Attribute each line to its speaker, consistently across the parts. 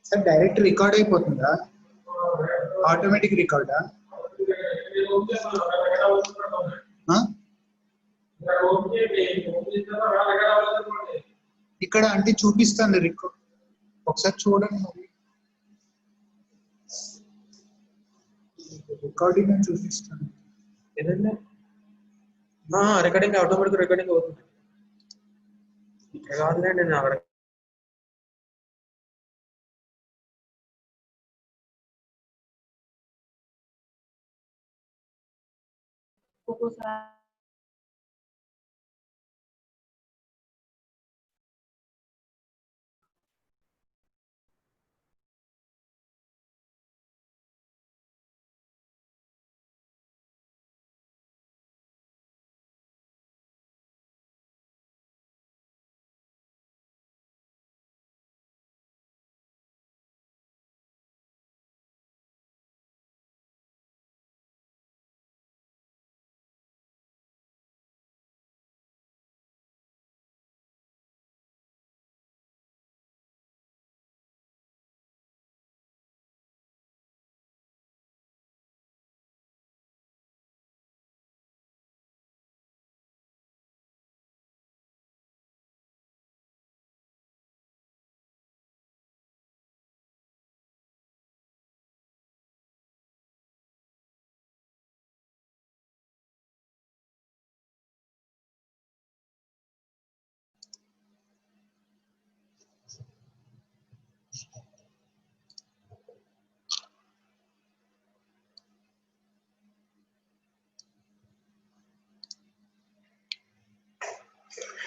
Speaker 1: Sir direct record అయిపోతుందా automatic రికార్డా ఇక్కడ అంటే చూపిస్తాను రికార్డ్ ఒకసారి చూడండి మరి రికార్డింగ్ అని చూపిస్తాను
Speaker 2: ఏదండి రికార్డింగ్ ఆటోమేటిక్ రికార్డింగ్ అవుతుంది ఇక్కడ కాదులేండి నేను అక్కడ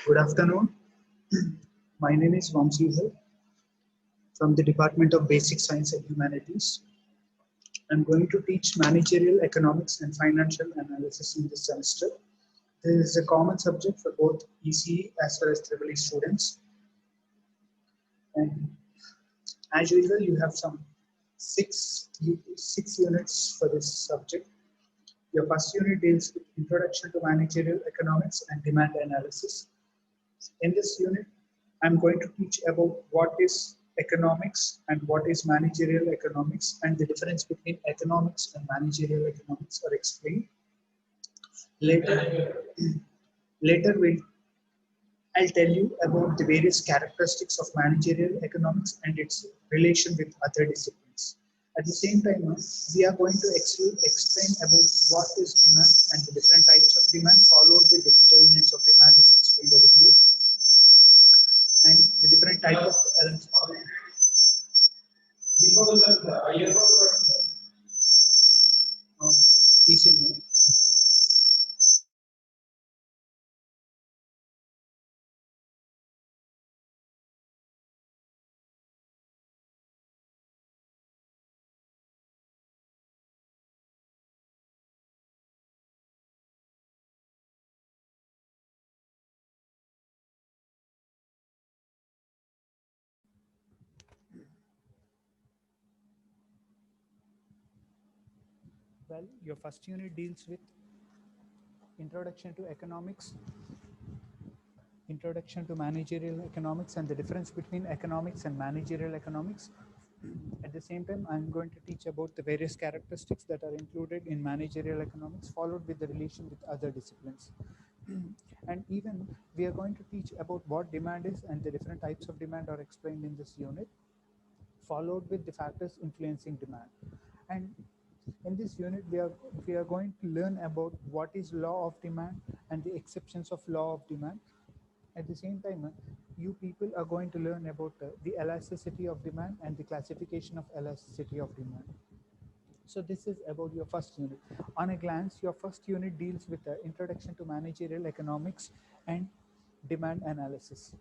Speaker 1: Good afternoon. My name is Vamsihar from the Department of Basic Science and Humanities. I'm going to teach managerial economics and financial analysis in this semester. This is a common subject for both ECE as well as EEE students. And as usual, you have some six units for this subject. Your first unit deals with Introduction to Managerial Economics and Demand Analysis. In this unit, I'm going to teach about what is economics and what is managerial economics, and the difference between economics and managerial economics are explained. Later I'll tell you about the various characteristics of managerial economics and its relation with other disciplines. At the same time, we are going to explain about what is demand and the different types of demand, followed with the determinants of demand is explained over here. And the different type of well, your first unit deals with Introduction to Economics, Introduction to Managerial Economics, and the difference between economics and managerial economics. At the same time, I'm going to teach about the various characteristics that are included in managerial economics, followed with the relation with other disciplines. And even we are going to teach about what demand is, and the different types of demand are explained in this unit, followed with the factors influencing demand. And in this unit, we are going to learn about what is law of demand and the exceptions of law of demand. At the same time, you people are going to learn about the elasticity of demand and the classification of elasticity of demand. So this is about your first unit. On a glance, your first unit deals with the Introduction to Managerial Economics and Demand Analysis.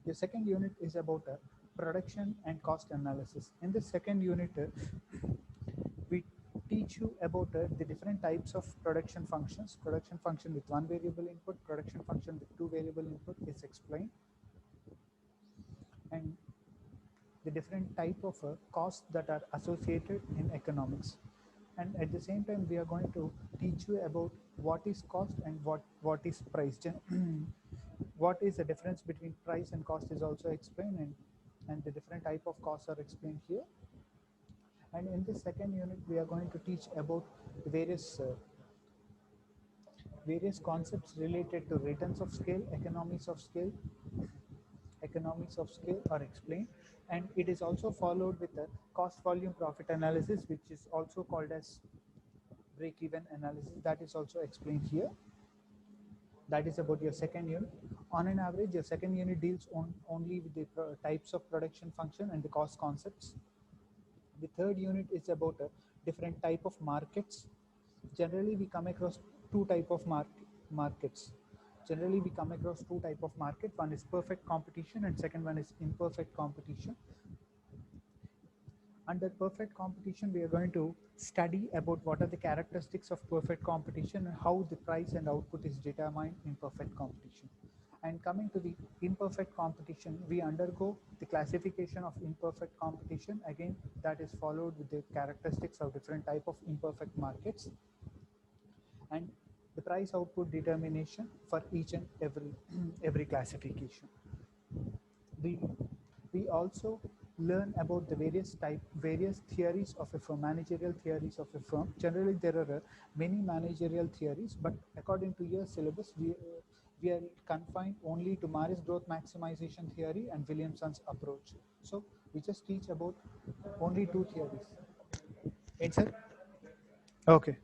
Speaker 1: Your second unit is about production and cost analysis. In the second unit, we teach you about the different types of production functions. Production function with one variable input, production function with two variable input is explained. And the different type of costs that are associated in economics. And at the same time, we are going to teach you about what is cost and what is price. What is the difference between price and cost is also explained. And and the different type of costs are explained here. And in this second unit, we are going to teach about various concepts related to returns of scale, economics of scale are explained, and it is also followed with the cost volume profit analysis, which is also called as break-even analysis. That is also explained here. That is about your second unit. On an average, your second unit deals only with the types of production function and the cost concepts. The third unit is about a different type of markets. Generally, we come across two type of markets. Generally, we come across two type of market. One is perfect competition, and second one is imperfect competition. Under perfect competition, we are going to study about what are the characteristics of perfect competition and how the price and output is determined in perfect competition. And coming to the imperfect competition, we undergo the classification of imperfect competition. Again, that is followed with the characteristics of different type of imperfect markets and the price output determination for each and every classification. We also learn about the various theories of a firm, managerial theories of a firm. Generally, there are many managerial theories, but according to your syllabus, we are confined only to Maris growth maximization theory and Williamson's approach. So we just teach about only two theories. Answer? Okay.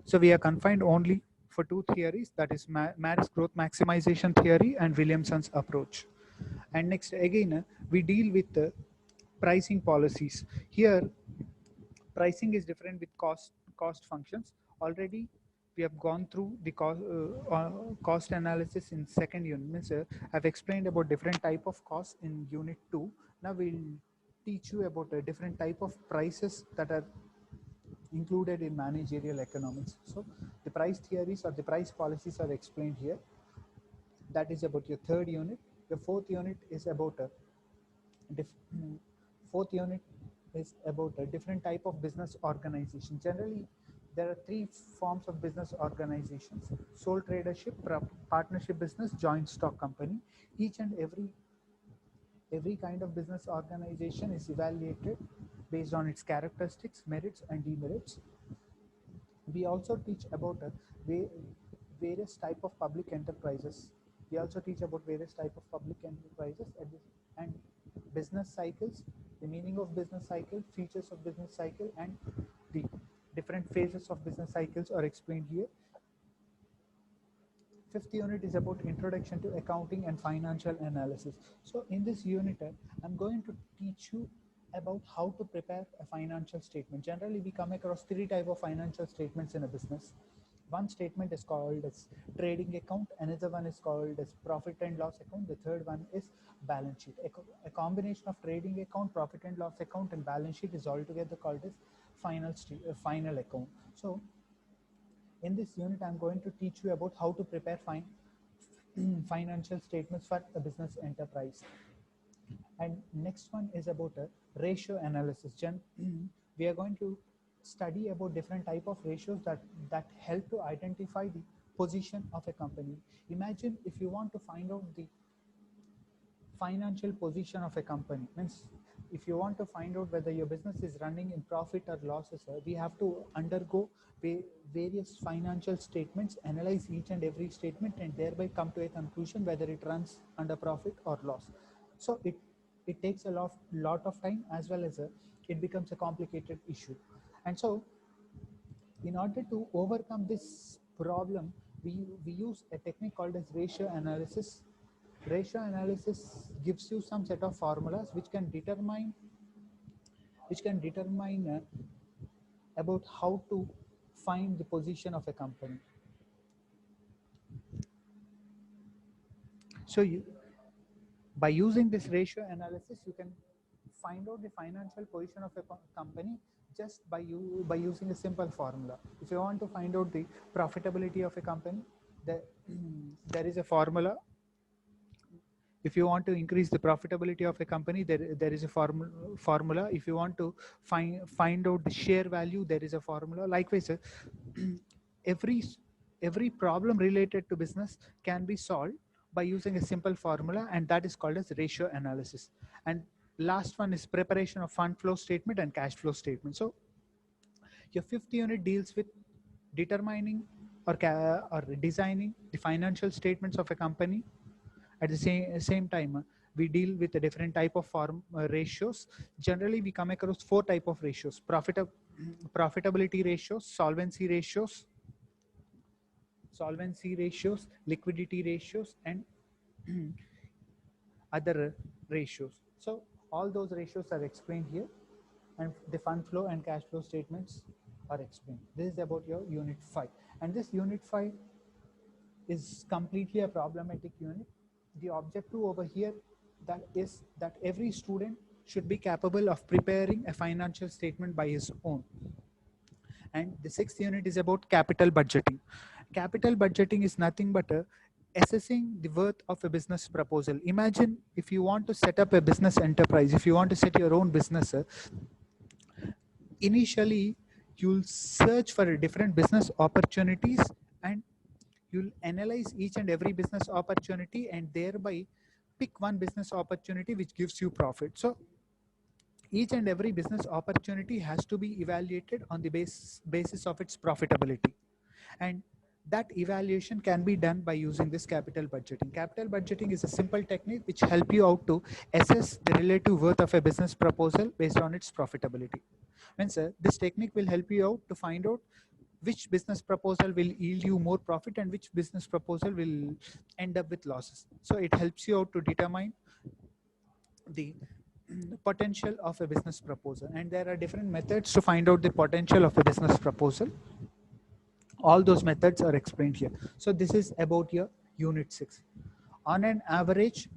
Speaker 1: So we are confined only for two theories, that is Maris growth maximization theory and Williamson's approach. And next, again, we deal with the pricing policies. Here, pricing is different with cost functions. Already, we have gone through the cost analysis in second unit. Means, I've explained about different type of costs in unit 2. Now we'll teach you about a different type of prices that are included in managerial economics. So the price theories or the price policies are explained here. That is about your third unit. The fourth unit is about a different type of business organization. Generally, there are three forms of business organizations: sole tradership, partnership business, joint stock company. Each and every kind of business organization is evaluated based on its characteristics, merits, and demerits. We also teach about various type of public enterprises. We also teach about various type of public enterprises and business cycles, the meaning of business cycle, features of business cycle, and the different phases of business cycles are explained here. Fifth unit is about introduction to accounting and financial analysis. So in this unit, I'm going to teach you about how to prepare a financial statement. Generally, we come across three types of financial statements in a business. One statement is called as trading account, another one is called as profit and loss account, the third one is balance sheet. A combination of trading account, profit and loss account, and balance sheet is altogether called as final account. So in this unit, I'm going to teach you about how to prepare financial statements for a business enterprise. And next one is about a ratio analysis. We are going to study about different type of ratios that help to identify the position of a company. Imagine if you want to find out the financial position of a company. Means if you want to find out whether your business is running in profit or losses, we have to undergo various financial statements, analyze each and every statement, and thereby come to a conclusion whether it runs under profit or loss. So it takes a lot of time, as well as it becomes a complicated issue. And so in order to overcome this problem, we use a technique called as ratio analysis. Ratio analysis gives you some set of formulas which can determine about how to find the position of a company. So by using this ratio analysis, you can find out the financial position of a company just by using a simple formula. If you want to find out the profitability of a company, there is a formula. If you want to increase the profitability of a company, there is a formula. If you want to find out the share value, there is a formula. Likewise, every problem related to business can be solved by using a simple formula, and that is called as ratio analysis. And last one is preparation of fund flow statement and cash flow statement. So your fifth unit deals with determining or designing the financial statements of a company. At the same time, we deal with a different type of ratios. Generally, we come across four type of ratios: profitability ratios, solvency ratios, liquidity ratios, and other ratios. So all those ratios are explained here, and the fund flow and cash flow statements are explained. This is about your unit 5, and this unit 5 is completely a problematic unit. The objective over here that is that every student should be capable of preparing a financial statement by his own. And the sixth unit is about capital budgeting. Capital budgeting is nothing but assessing the worth of a business proposal. Imagine if you want to set up a business enterprise, if you want to set your own business, initially you'll search for different business opportunities, and you'll analyze each and every business opportunity and thereby pick one business opportunity which gives you profit. So each and every business opportunity has to be evaluated on the basis of its profitability, and that evaluation can be done by using this capital budgeting. Capital budgeting is a simple technique which help you out to assess the relative worth of a business proposal based on its profitability. Means this technique will help you out to find out which business proposal will yield you more profit and which business proposal will end up with losses. So it helps you out to determine the potential of a business proposal, and there are different methods to find out the potential of a business proposal. All those methods are explained here. So this is about your unit 6. On an average,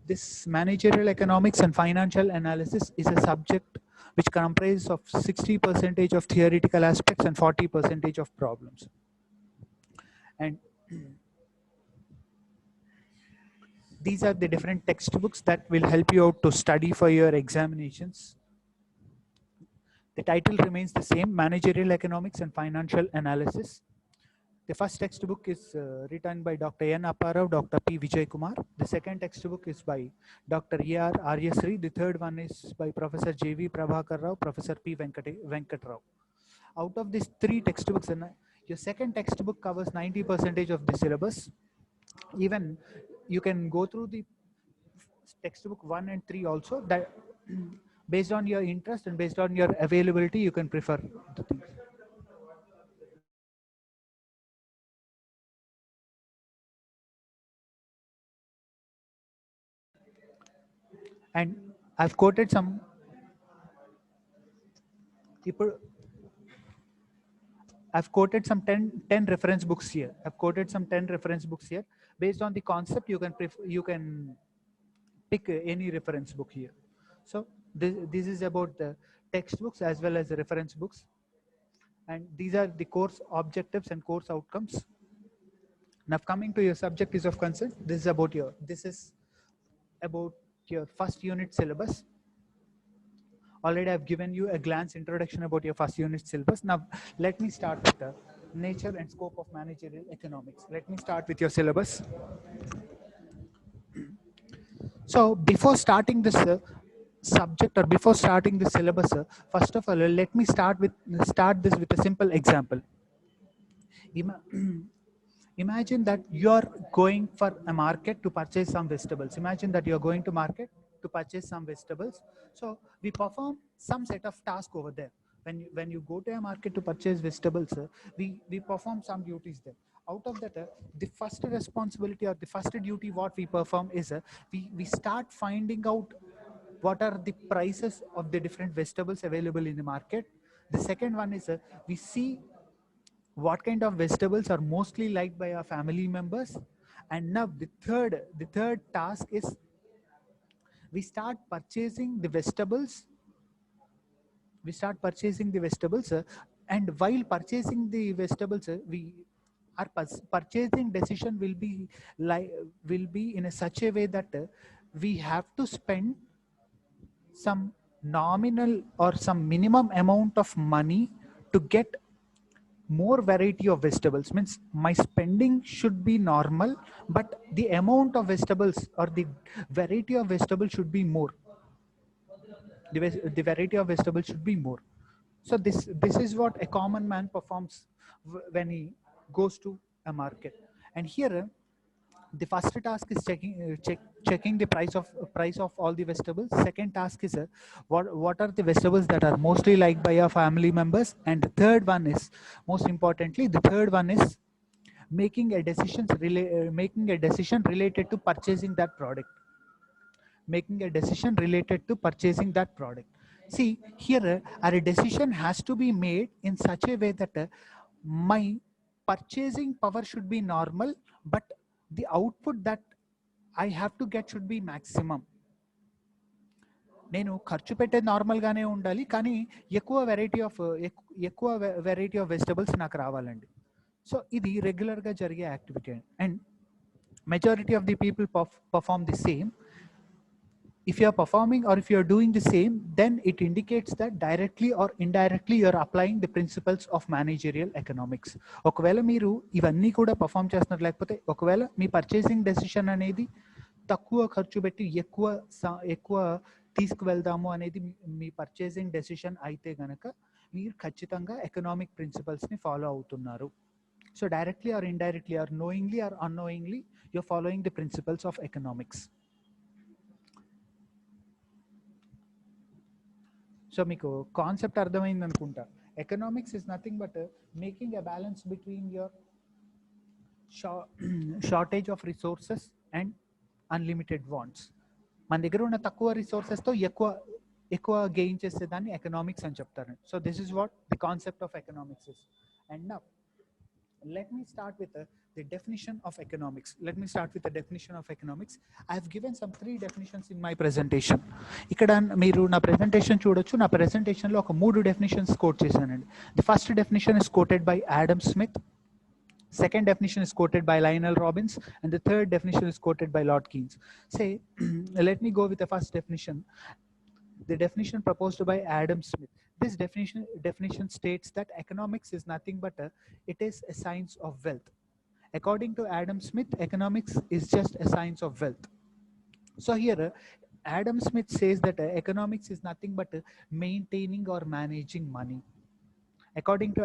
Speaker 1: this managerial economics and financial analysis is a subject which comprises of 60% of theoretical aspects and 40% of problems. And these are the different textbooks that will help you out to study for your examinations. The title remains the same: Managerial Economics and Financial Analysis. The first textbook is written by Dr. N. Apparao, Dr. P. Vijay Kumar. The second textbook is by Dr. E.R. Aryasri. The third one is by Professor J.V. Prabhakar Rao, Professor P. Venkat Rao. Out of these three textbooks, your second textbook covers 90% of the syllabus. Even you can go through the textbook 1 and 3 also. That based on your interest and based on your availability, you can prefer the things. And I've quoted some people. I've quoted some 10 reference books here. I've quoted some 10 reference books here. Based on the concept, you can pick any reference book here. So this is about the textbooks as well as the reference books. And these are the course objectives and course outcomes. Now coming to your subject is of concern, this is about your first unit syllabus. Already I've given you a glance introduction about your first unit syllabus. Now let me start with the nature and scope of managerial economics. Let me start with your syllabus. So before starting this subject or before starting the syllabus, first of all, let me start this with a simple example. Imagine that you're going for a market to purchase some vegetables. Imagine that you're going to market to purchase some vegetables. So we perform some set of task over there. When you go to a market to purchase vegetables, we perform some duties there. Out of that, the first responsibility or the first duty what we perform is we start finding out what are the prices of the different vegetables available in the market. The second one is we see what kind of vegetables are mostly liked by our family members. And now the third task is we start purchasing the vegetables. And while purchasing the vegetables, our purchasing decision will be in such a way that we have to spend some nominal or some minimum amount of money to get more variety of vegetables means my spending should be normal, but the amount of vegetables or the variety of vegetables should be more. The variety of vegetables should be more. So this is what a common man performs when he goes to a market. And here the first task is checking the price of all the vegetables. Second task is what are the vegetables that are mostly liked by our family members. And the third one is, most importantly, the third one is making a decision related to purchasing that product. Making a decision related to purchasing that product. See, here our decision has to be made in such a way that my purchasing power should be normal, but the output that I have to get should be maximum. నేను ఖర్చు పెట్టేది నార్మల్గానే ఉండాలి, కానీ ఎక్కువ variety of vegetables నాకు రావాలండి. So ఇది రెగ్యులర్గా జరిగే activity. And majority of the people perform the same. If you are performing or if you are doing the same, then it indicates that directly or indirectly you are applying the principles of managerial economics. ఒకవేళ మీరు ఇవన్నీ కూడా perform చేస్తున్నారు, లేకపోతే ఒకవేళ మీ purchasing decision అనేది తక్కువ ఖర్చు పెట్టి ఎక్కువ తీసుకువెళ్దాము అనేది మీ పర్చేసింగ్ డెసిషన్ అయితే గనక మీరు ఖచ్చితంగా ఎకనామిక్ ప్రిన్సిపల్స్ని ఫాలో అవుతున్నారు. So directly or indirectly or knowingly or unknowingly you are following the principles of economics. So మీకు కాన్సెప్ట్ అర్థమైంది అనుకుంటా. Economics is nothing but making a balance between your shortage of resources and unlimited wants. మన దగ్గర ఉన్న తక్కువ రిసోర్సెస్తో ఎక్కువ gain చేసేదాన్ని economics అని చెప్తారు. So this is what the concept of economics is. And now let me start with the definition of economics. I have given some 3 definitions in my presentation. ikkada meeru na presentation chudochu. Na presentation lo oka 3 definitions quote chesanandi. The first definition is quoted by Adam Smith, second definition is quoted by Lionel Robbins, and the third definition is quoted by Lord Keynes. Say let me go with the first definition. The definition proposed by Adam Smith. This definition states that economics is nothing but it is a science of wealth. According to Adam Smith, economics is just a science of wealth. So here Adam Smith says that economics is nothing but maintaining or managing money. According to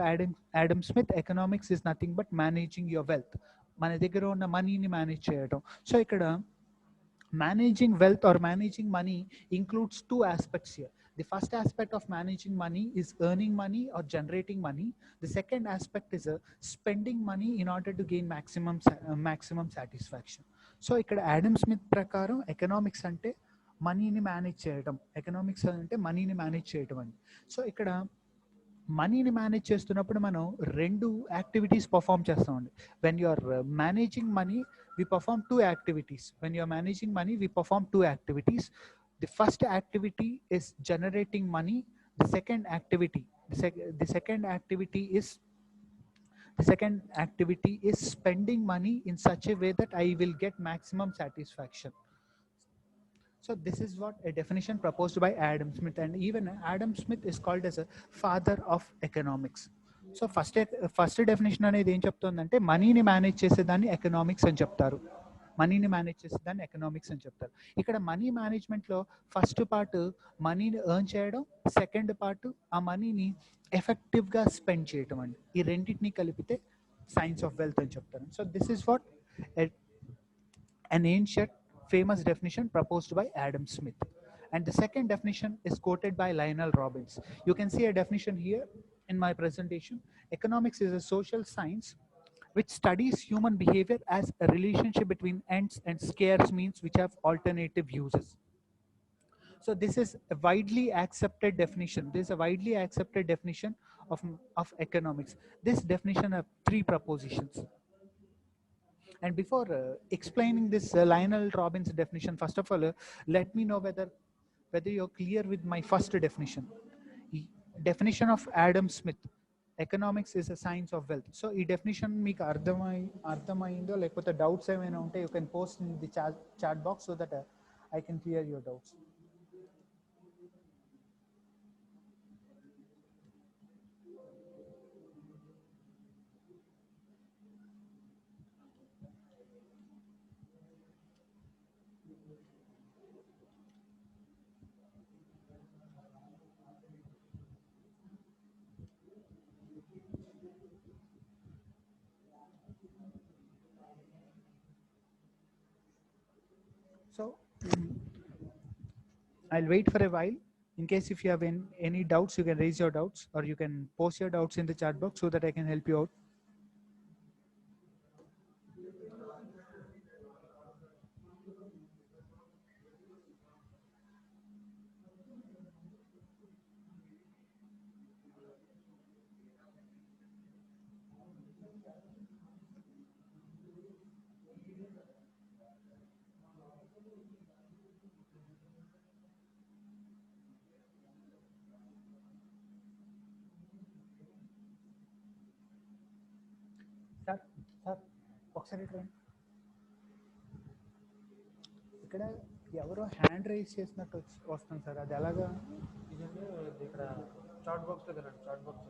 Speaker 1: Adam Smith, economics is nothing but managing your wealth. మన దగ్గర ఉన్న మనీని manage చేయడం. So ఇక్కడ managing wealth or managing money includes 2 aspects here. The first aspect of managing money is earning money or generating money. The second aspect is spending money in order to gain maximum satisfaction. So ikkada Adam Smith prakaram economics ante మనీని manage చేయడం, economics అంటే మనీని manage చేయడం అండి. So ఇక్కడ మనీని manage చేస్తున్నప్పుడు మనం 2 యాక్టివిటీస్ పర్ఫామ్ చేస్తామండి. When you are managing money we perform 2 activities. When you are managing money, we perform 2 activities. The first activity is generating money. The second activity is spending money in such a way that I will get maximum satisfaction. So this is what a definition proposed by Adam Smith, and even Adam Smith is called as a father of economics. So first definition అనేది ఏం చెప్తుందంటే మనీని manage చేసేదాన్ని economics అని చెప్తారు. ఇక్కడ money మేనేజ్మెంట్లో first part మనీని ఎర్న్ చేయడం, సెకండ్ పార్ట్ ఆ మనీని ఎఫెక్టివ్గా స్పెండ్ చేయడం అండి. ఈ రెండింటిని కలిపితే సైన్స్ ఆఫ్ వెల్త్ అని చెప్తారు. So this is what an ancient famous definition proposed by Adam Smith. And the second definition is quoted by Lionel Robbins. You can see a definition here in my presentation. Economics is a social science which studies human behavior as a relationship between ends and scarce means which have alternative uses. So this is a widely accepted definition. Of economics. This definition have 3 propositions. And before explaining this Lionel Robbins definition, first of all, let me know whether you're clear with my first definition. Definition of Adam Smith. Economics is a science of wealth. So ఈ definition మీకు అర్థమైందో లేకపోతే doubts ఏమైనా ఉంటే you can post in the chat box so that I can clear your doubts. So I'll wait for a while. In case if you have any doubts, you can raise your doubts or you can post your doubts in the chat box so that I can help you out. Sir sir ఒకసారి train ఇక్కడ ఎవరో hand raise చేసినట్టు వస్తుంది sir, అది ఎలాగా?
Speaker 2: ఇదంటే ఇక్కడ chat box దగ్గర chat box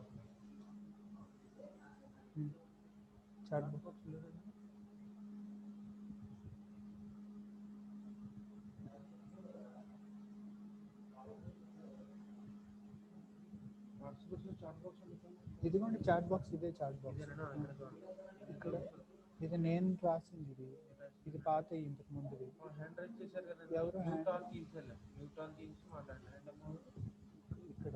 Speaker 1: chat box
Speaker 2: chat box
Speaker 1: ఇదిగోండి చాట్ బాక్స్, ఇదే చాట్ బాక్స్. ఇక్కడ ఇది నేను రాసింది, ఇది పాత ఇంతకు ముందుది.
Speaker 2: హ్యాండ్ రైజ్ చేశారు కదా,
Speaker 1: ఎవరు
Speaker 2: న్యూటాన్ తీసేయాలి, న్యూటాన్ తీసి మాట్లాడండి
Speaker 1: ఇక్కడ.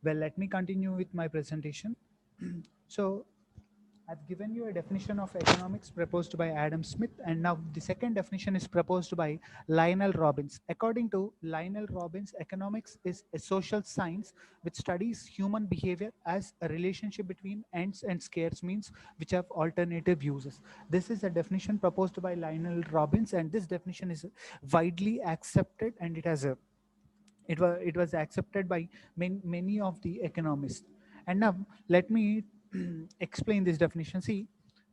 Speaker 1: Well, let me continue with my presentation. So I've given you a definition of economics proposed by Adam Smith, and now the second definition is proposed by Lionel Robbins. According to Lionel Robbins, economics is a social science which studies human behavior as a relationship between ends and scarce means which have alternative uses. This is a definition proposed by Lionel Robbins, and this definition is widely accepted, and it was accepted by many of the economists. And now let me explain this definition. See,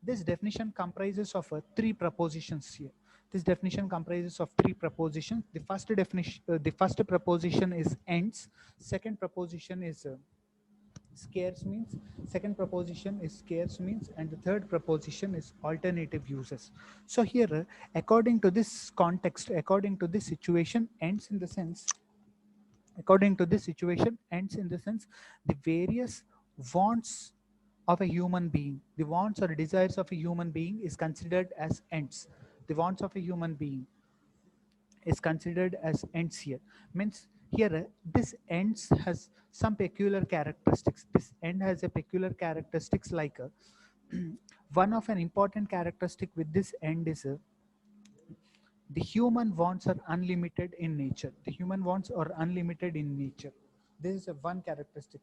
Speaker 1: this definition comprises of three propositions here. This definition comprises of three propositions. The first definition, the first proposition is ends. Second proposition is scarce means. Second proposition is scarce means, and the third proposition is alternative uses. So here, according to this context, according to this situation, ends in the sense. According to this situation, ends in the sense the various wants of a human being, the wants or desires of a human being is considered as ends. The wants of a human being is considered as ends here. Means here this ends has some peculiar characteristics. This end has a peculiar characteristics like one of an important characteristic with this end is the human wants are unlimited in nature. The human wants are unlimited in nature. This is a one characteristic.